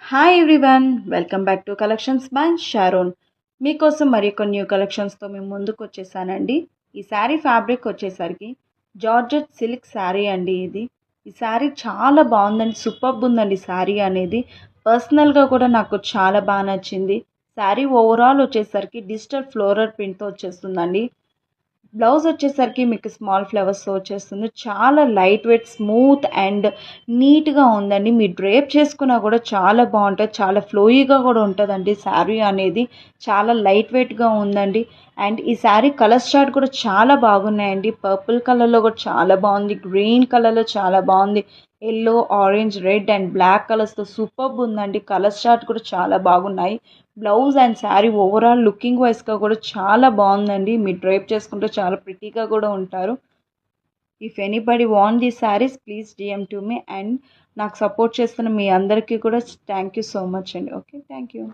Hi everyone, welcome back to collections by Sharon. మీకోసం మరికొన్ని new కలెక్షన్స్తో మేము ముందుకు వచ్చేసానండి. ఈ శారీ ఫ్యాబ్రిక్ వచ్చేసరికి జార్జెట్ సిల్క్ శారీ అండి. ఈ శారీ చాలా బాగుందండి, సూపర్బ్ ఉందండి శారీ అనేది. పర్సనల్గా కూడా నాకు చాలా బాగా నచ్చింది. శారీ ఓవరాల్ వచ్చేసరికి డిజిటల్ ఫ్లోరల్ ప్రింట్తో వచ్చేస్తుందండి. బ్లౌజ్ వచ్చేసరికి మీకు స్మాల్ ఫ్లవర్స్తో వచ్చేస్తుంది. చాలా లైట్ వెయిట్, స్మూత్ అండ్ నీట్గా ఉందండి. మీరు డ్రేప్ చేసుకున్నా కూడా చాలా బాగుంటుంది, చాలా ఫ్లోయీగా కూడా ఉంటుందండి. శారీ అనేది చాలా లైట్ వెయిట్గా ఉందండి. అండ్ ఈ శారీ కలర్ చార్ట్ కూడా చాలా బాగున్నాయండి. పర్పుల్ కలర్లో కూడా చాలా బాగుంది, గ్రీన్ కలర్లో చాలా బాగుంది, yellow, orange, red and black కలర్స్తో సూపర్బ్ ఉందండి. కలర్ చార్ట్ కూడా చాలా బాగున్నాయి. Blouse and sari overall looking వైస్గా కూడా చాలా బాగుందండి. మీరు డ్రైప్ చేసుకుంటే చాలా ప్రిటీగా కూడా ఉంటారు. If anybody want the saris please DM to me. And నాకు సపోర్ట్ చేస్తున్న మీ అందరికీ కూడా థ్యాంక్ యూ సో మచ్ అండి. Okay, thank you.